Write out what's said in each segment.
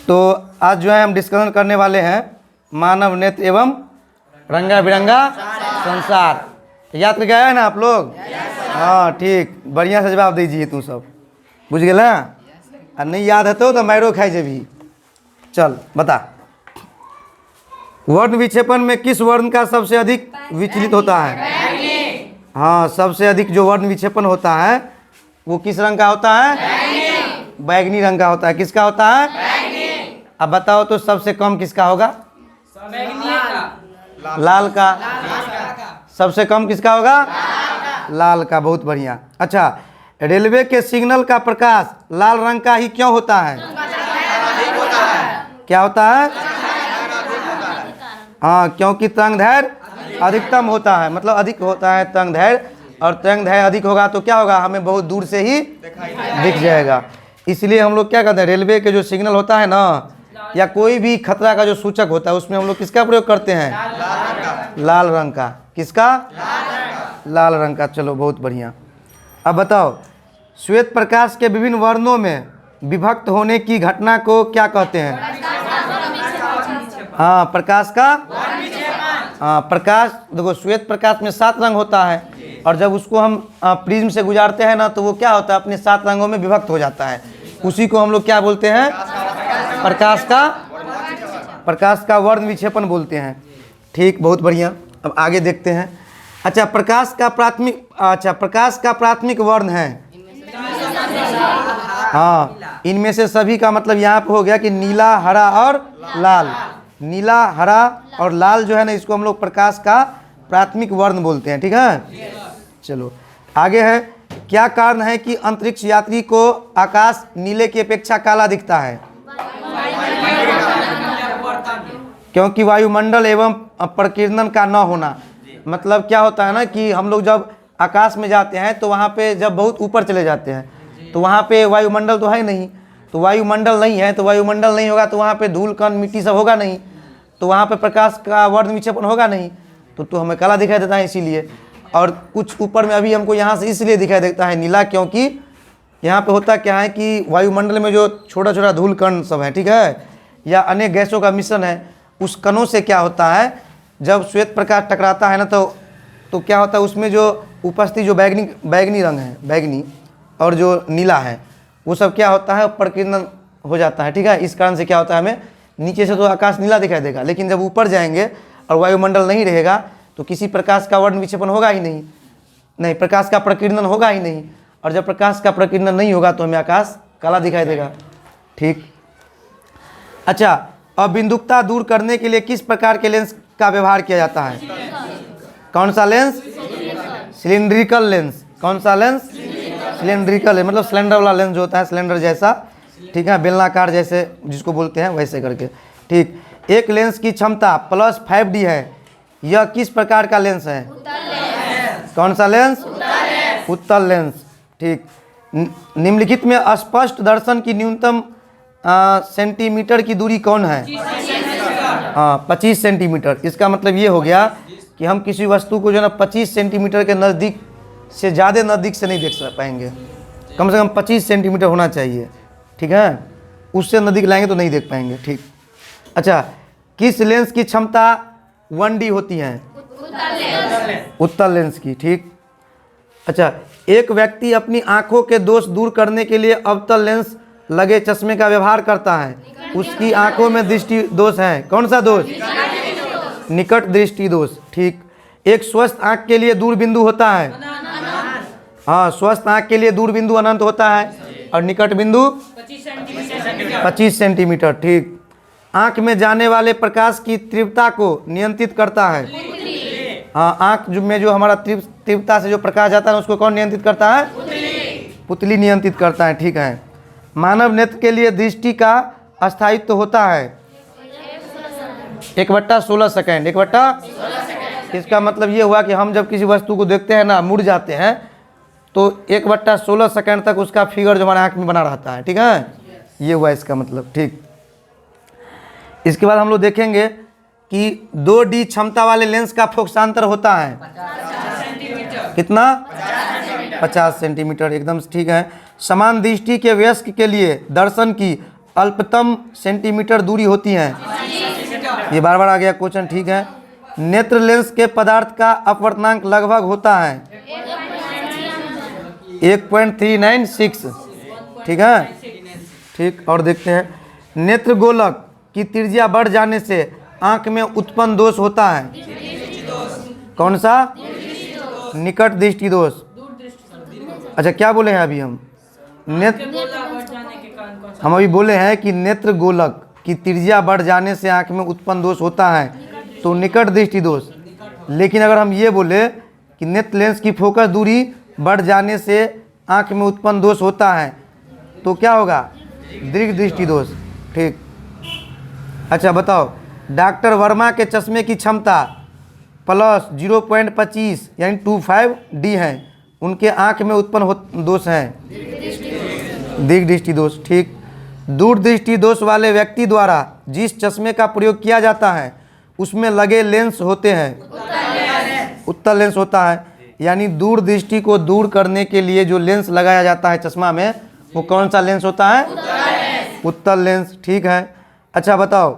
तो आज जो है हम डिस्कशन करने वाले हैं मानव नेत्र एवं रंगा बिरंगा संसार। याद करके आया है ना आप लोग? हाँ ठीक, बढ़िया से जवाब दीजिए तुम सब, बुझ गए ना? और नहीं याद है तो मारो खाई जे भी। चल बता, वर्ण विक्षेपण में किस वर्ण का सबसे अधिक विचलित होता है? हाँ, सबसे अधिक जो वर्ण विक्षेपण होता है वो किस रंग का होता है? बैगनी रंग का होता है। किसका होता है? अब बताओ तो सबसे कम किसका होगा? लाल का। सबसे कम किसका होगा? लाल का। बहुत बढ़िया। अच्छा, रेलवे के सिग्नल का प्रकाश लाल रंग का ही क्यों होता है? क्या होता है? हाँ, क्योंकि तरंग दैर्घ्य अधिकतम होता है, मतलब अधिक होता है तरंग दैर्घ्य, और तरंग दैर्घ्य अधिक होगा तो क्या होगा? हमें बहुत दूर से ही दिख जाएगा। इसलिए हम लोग क्या करते हैं, रेलवे के जो सिग्नल होता है ना, या कोई भी खतरा का जो सूचक होता है, उसमें हम लोग किसका प्रयोग करते हैं? लाल रंग का। किसका? लाल रंग का। चलो बहुत बढ़िया। अब बताओ, श्वेत प्रकाश के विभिन्न वर्णों में विभक्त होने की घटना को क्या कहते हैं? हाँ, प्रकाश का। हाँ, प्रकाश देखो, श्वेत प्रकाश में 7 रंग होता है, और जब उसको हम प्रिज्म से गुजारते हैं ना, तो वो क्या होता है? अपने 7 रंगों में विभक्त हो जाता है। उसी को हम लोग क्या बोलते हैं? प्रकाश का वर्ण विक्षेपण बोलते हैं। ठीक, बहुत बढ़िया। अब आगे देखते हैं। अच्छा, प्रकाश का प्राथमिक वर्ण है। हाँ, इनमें से सभी का मतलब यहाँ पे हो गया कि नीला, हरा और लाल। नीला, हरा और लाल जो है ना, इसको हम लोग प्रकाश का प्राथमिक वर्ण बोलते हैं। ठीक है, चलो आगे है। क्या कारण है कि अंतरिक्ष यात्री को आकाश नीले की अपेक्षा काला दिखता है? क्योंकि वायुमंडल एवं प्रकीर्णन का न होना। मतलब क्या होता है ना कि हम लोग जब आकाश में जाते हैं तो वहाँ पे जब बहुत ऊपर चले जाते हैं तो वहाँ पे वायुमंडल तो है नहीं, तो वायुमंडल नहीं है, तो वायुमंडल नहीं होगा तो वहाँ पे धूल कण मिट्टी सब होगा नहीं, तो वहाँ पे प्रकाश का वर्ण विक्षेपण होगा नहीं, तो हमें काला दिखाई देता है इसीलिए। और कुछ ऊपर में अभी हमको यहाँ से इसलिए दिखाई देता है नीला, क्योंकि यहाँ पे होता क्या है कि वायुमंडल में जो छोटा छोटा धूल कण सब है, ठीक है, या अनेक गैसों का मिश्रण है, उस कणों से क्या होता है, जब श्वेत प्रकाश टकराता है ना, तो क्या होता है, उसमें जो उपस्थित जो बैगनी रंग है, बैगनी और जो नीला है, वो सब क्या होता है, प्रकीर्णन हो जाता है। ठीक है, इस कारण से क्या होता है, हमें नीचे से तो आकाश नीला दिखाई देगा, लेकिन जब ऊपर जाएंगे और वायुमंडल नहीं रहेगा तो किसी प्रकाश का वर्ण विक्षेपण होगा ही नहीं, प्रकाश का प्रकीर्णन होगा ही नहीं, और जब प्रकाश का प्रकीर्णन नहीं होगा तो हमें आकाश काला दिखाई देगा। ठीक। अच्छा, अबिंदुकता दूर करने के लिए किस प्रकार के लेंस का व्यवहार किया जाता है? कौन सा लेंस? Cylindrical lens. कौन सा लेंस? सिलिंड्रिकल है, मतलब सिलेंडर वाला लेंस जो होता है, सिलेंडर जैसा, ठीक है, बेलनाकार जैसे जिसको बोलते हैं, वैसे करके। ठीक। एक लेंस की क्षमता +5D है, यह किस प्रकार का लेंस है? कौन सा लेंस? उत्तल लेंस। ठीक। निम्नलिखित में स्पष्ट दर्शन की न्यूनतम सेंटीमीटर की दूरी कौन है? हाँ, 25 सेंटीमीटर। इसका मतलब ये हो गया कि हम किसी वस्तु को जो है ना 25 सेंटीमीटर के नज़दीक से ज़्यादा नज़दीक से नहीं देख पाएंगे, कम से कम 25 सेंटीमीटर होना चाहिए। ठीक है, उससे नज़दीक लाएंगे तो नहीं देख पाएंगे। ठीक। अच्छा, किस लेंस की क्षमता 1D होती है? उत्तल लेंस की। ठीक। अच्छा, एक व्यक्ति अपनी आंखों के दोष दूर करने के लिए अवतल लेंस लगे चश्मे का व्यवहार करता है, उसकी आंखों में दृष्टि दोष है। कौन सा दोष? निकट दृष्टि दोष। ठीक। एक स्वस्थ आंख के लिए दूरबिंदु होता है। हाँ, स्वस्थ आंख के लिए दूरबिंदु अनंत होता है, और निकट बिंदु 25 सेंटीमीटर। ठीक। आंख में जाने वाले प्रकाश की तीव्रता को नियंत्रित करता है। हाँ, आंख में जो हमारा तीव्रता से जो प्रकाश जाता है उसको कौन नियंत्रित करता है? पुतली नियंत्रित करता है। ठीक है। मानव नेत्र के लिए दृष्टि का अस्थायित्व होता है 1/16 सेकेंड। 1/16। इसका मतलब ये हुआ कि हम जब किसी वस्तु को देखते हैं ना, मुड़ जाते हैं, तो 1/16 सेकेंड तक उसका फिगर जो हमारे आँख में बना रहता है। ठीक है, ये हुआ इसका मतलब। ठीक। इसके बाद हम लोग देखेंगे कि 2D क्षमता वाले लेंस का फोकसांतर होता है 50 सेंटीमीटर। कितना? 50 सेंटीमीटर। एकदम ठीक है। समान दृष्टि के वयस्क के लिए दर्शन की अल्पतम सेंटीमीटर दूरी होती हैं? ये बार बार आ गया क्वेश्चन, ठीक है। नेत्र लेंस के पदार्थ का अपवर्तनांक लगभग होता है 1.396, ठीक है। ठीक, और देखते हैं, नेत्र गोलक की त्रिज्या बढ़ जाने से आंख में उत्पन्न दोष होता है? कौन सा? निकट दृष्टि दोष। अच्छा, क्या बोले हैं अभी हम? हम अभी बोले हैं कि नेत्र गोलक की त्रिज्या बढ़ जाने से आंख में उत्पन्न दोष होता है, तो निकट दृष्टि दोष। लेकिन अगर हम ये बोले कि नेत्र लेंस की फोकस दूरी बढ़ जाने से आंख में उत्पन्न दोष होता है, तो क्या होगा? दीर्घ दृष्टि दोष, ठीक। अच्छा बताओ, डॉक्टर वर्मा के चश्मे की क्षमता प्लस 0.25 यानी 25D है, उनके आंख में उत्पन्न दोष है दीर्घ दृष्टि दोष, ठीक। दूर दृष्टि दोष वाले व्यक्ति द्वारा जिस चश्मे का प्रयोग किया जाता है उसमें लगे लेंस होते हैं? उत्तल लेंस होता है, यानी दूर दृष्टि को दूर करने के लिए जो लेंस लगाया जाता है चश्मा में, वो कौन सा लेंस होता है? उत्तल लेंस, ठीक है। अच्छा बताओ,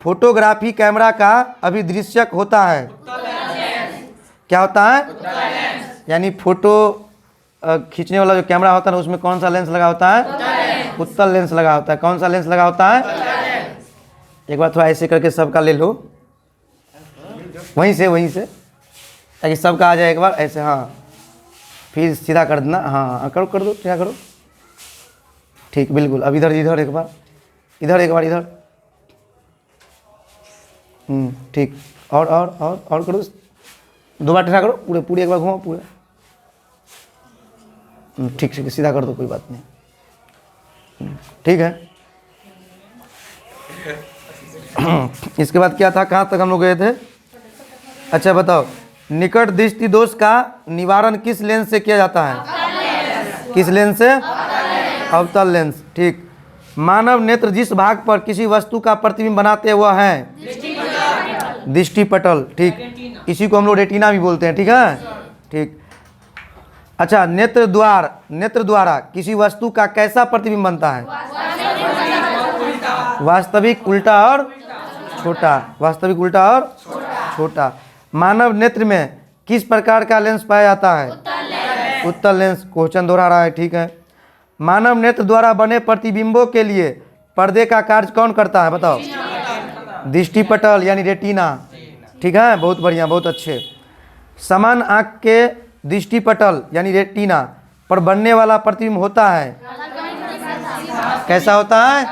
फोटोग्राफी कैमरा का अभिदृश्यक होता है? क्या होता है? यानी फोटो खींचने वाला जो कैमरा होता है ना, उसमें कौन सा लेंस लगा होता है? उत्तल लेंस लगा होता है। कौन सा लेंस लगा होता है? एक बार थोड़ा ऐसे करके सबका ले लो, वहीं से, ताकि सबका आ जाए एक बार ऐसे, हाँ। फिर सीधा कर देना, हाँ करो, कर दो, क्या करो, ठीक, बिल्कुल। अब इधर एक बार, इधर, ठीक। और करो, 2 बार टेढ़ा करो, पूरे एक बार घुमाओ, पूरा, ठीक, सीधा कर दो, कोई बात नहीं, ठीक है। इसके बाद क्या था, कहाँ तक हम लोग गए थे? अच्छा बताओ, निकट दृष्टि दोष का निवारण किस लेंस से किया जाता है? किस लेंस से? अवतल लेंस, ठीक। मानव नेत्र जिस भाग पर किसी वस्तु का प्रतिबिंब बनाते हैं वह है दृष्टिपटल, ठीक। इसी को हम लोग रेटिना भी बोलते हैं, ठीक है, ठीक। अच्छा, नेत्र द्वारा किसी वस्तु का कैसा प्रतिबिंब बनता है? वास्तविक, उल्टा और छोटा। वास्तविक, उल्टा और छोटा। मानव नेत्र में किस प्रकार का लेंस पाया जाता है? उत्तल लेंस। क्वेश्चन दोहरा रहा है, ठीक है। मानव नेत्र द्वारा बने प्रतिबिंबों के लिए पर्दे का कार्य कौन करता है? बताओ। दृष्टिपटल यानी रेटिना, ठीक है, बहुत बढ़िया, बहुत अच्छे। समान आँख के दृष्टिपटल यानी रेटिना पर बनने वाला प्रतिबिंब होता है? कैसा होता है?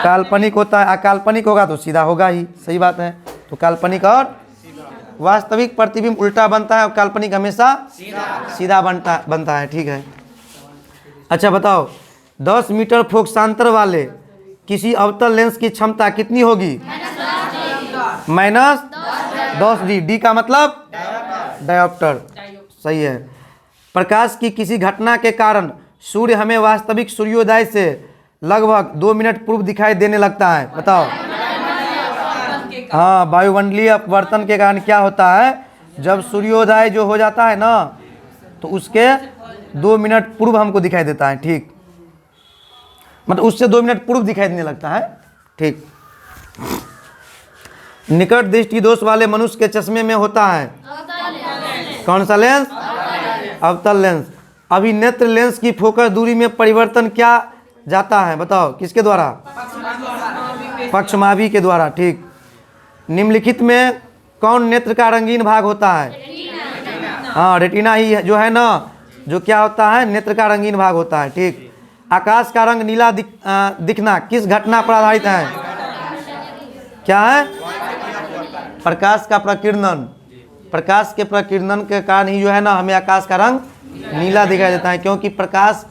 काल्पनिक होता है। अकाल्पनिक होगा तो सीधा होगा ही, सही बात है। तो काल्पनिक और वास्तविक प्रतिबिंब उल्टा बनता है और काल्पनिक हमेशा सीधा बनता है, ठीक है। अच्छा बताओ, 10 मीटर फोकसांतर वाले किसी अवतल लेंस की क्षमता कितनी होगी? -10D। डी का मतलब डायोप्टर, सही है। प्रकाश की किसी घटना के कारण सूर्य हमें वास्तविक सूर्योदय से लगभग 2 मिनट पूर्व दिखाई देने लगता है? बताओ। हाँ, वायुमंडलीय अपवर्तन के कारण क्या होता है, जब सूर्योदय जो हो जाता है ना, तो उसके 2 मिनट पूर्व हमको दिखाई देता है, ठीक। मतलब उससे 2 मिनट पूर्व दिखाई देने लगता है, ठीक। निकट दृष्टि दोष वाले मनुष्य के चश्मे में होता है कौन सा लेंस? अवतल लेंस। अभी नेत्र लेंस की फोकस दूरी में परिवर्तन क्या जाता है? बताओ, किसके द्वारा? पक्षमाभी के द्वारा, ठीक। निम्नलिखित में कौन नेत्र का रंगीन भाग होता है? हाँ, रेटिना ही जो है ना, जो क्या होता है, नेत्र का रंगीन भाग होता है, ठीक। आकाश का रंग नीला दिखना किस घटना पर आधारित है? क्या है? प्रकाश का प्रकीर्णन। प्रकाश के प्रकीर्णन के कारण ही जो है ना, हमें आकाश का रंग नीला दिखाई देता है, क्योंकि प्रकाश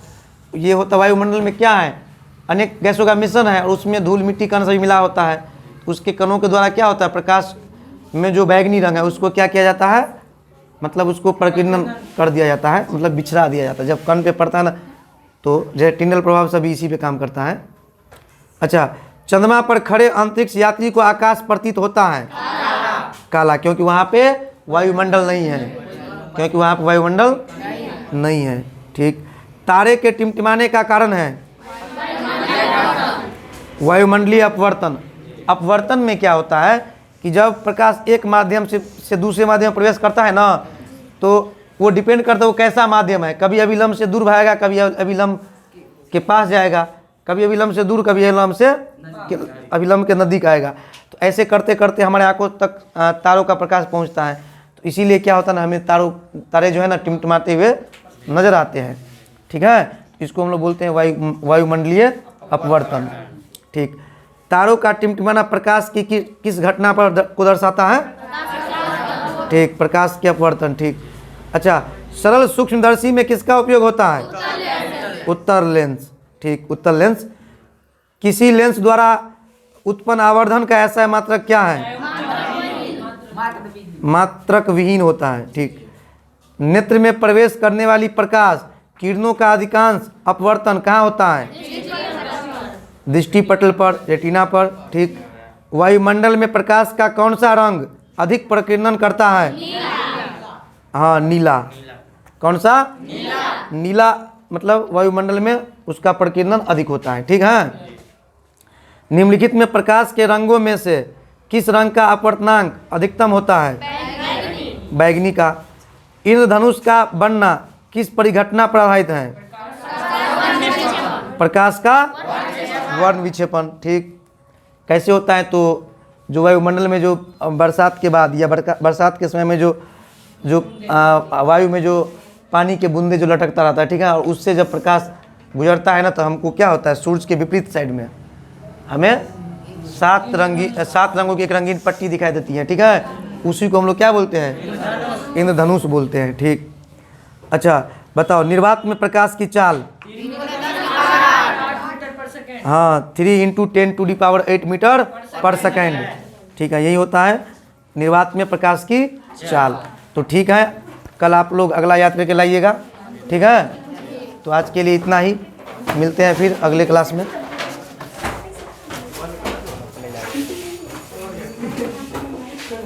ये होता, वायुमंडल में क्या है, अनेक गैसों का मिश्रण है और उसमें धूल मिट्टी कण सभी मिला होता है। उसके कणों के द्वारा क्या होता है, प्रकाश में जो बैगनी रंग है उसको क्या किया जाता है, मतलब उसको प्रकीर्णन कर दिया जाता है, मतलब बिछड़ा दिया जाता है। जब कण पे पड़ता है ना, तो रेटिनल प्रभाव सभी इसी पे काम करता है। अच्छा, चंद्रमा पर खड़े अंतरिक्ष यात्री को आकाश प्रतीत होता है काला, क्योंकि वहाँ पे वायुमंडल नहीं है, क्योंकि वहाँ पे वायुमंडल नहीं है, ठीक। तारे के टिमटिमाने का कारण है वायुमंडलीय अपवर्तन। अपवर्तन में क्या होता है कि जब प्रकाश एक माध्यम से दूसरे माध्यम में प्रवेश करता है ना, तो वो डिपेंड करता है वो कैसा माध्यम है। कभी अभिलंब से दूर भागेगा, कभी अभिलंब के पास जाएगा, कभी अभिलंब से दूर, कभी अभिलंब के नज़दीक आएगा। तो ऐसे करते करते हमारे आंखों तक तारों का प्रकाश पहुंचता है। तो इसीलिए क्या होता है ना, हमें तारे जो है ना टिमटिमाते हुए नज़र आते हैं। ठीक है, इसको हम लोग बोलते हैं वायुमंडलीय अपवर्तन। ठीक, तारों का टिमटिमाना प्रकाश की किस घटना पर को दर्शाता है? ठीक, प्रकाश के अपवर्तन। ठीक, अच्छा, सरल सूक्ष्मदर्शी में किसका उपयोग होता है? उत्तर लेंस। ठीक, उत्तर लेंस। किसी लेंस द्वारा उत्पन्न आवर्धन का ऐसा मात्रक क्या है? मात्रक विहीन होता है। ठीक, नेत्र में प्रवेश करने वाली प्रकाश किरणों का अधिकांश अपवर्तन कहाँ होता है? दृष्टि पटल पर, रेटिना पर। ठीक, वायुमंडल में प्रकाश का कौन सा रंग अधिक प्रकीर्णन करता है? हाँ, नीला। कौन सा? नीला मतलब वायुमंडल में उसका प्रकीर्णन अधिक होता है। ठीक है, निम्नलिखित में प्रकाश के रंगों में से किस रंग का अपवर्तनांक अधिकतम होता है? बैगनी का। इंद्रधनुष का बनना किस परिघटना पर आधारित है? प्रकाश का वर्ण विक्षेपण। ठीक, कैसे होता है? तो जो वायुमंडल में जो बरसात के बाद या बरसात के समय में जो वायु में जो पानी के बूंदे जो लटकता रहता है, ठीक है, और उससे जब प्रकाश गुजरता है ना, तो हमको क्या होता है, सूरज के विपरीत साइड में हमें 7 रंगों की एक रंगीन पट्टी दिखाई देती है। ठीक है, उसी को हम लोग क्या बोलते हैं? इंद्रधनुष बोलते हैं। ठीक, अच्छा बताओ, निर्वात में प्रकाश की चाल? हाँ, 3 × 10⁸ मीटर पर सेकेंड। ठीक है, यही होता है निर्वात में प्रकाश की चाल। तो ठीक है, कल आप लोग अगला याद करके लाइएगा। ठीक है, तो आज के लिए इतना ही, मिलते हैं फिर अगले क्लास में।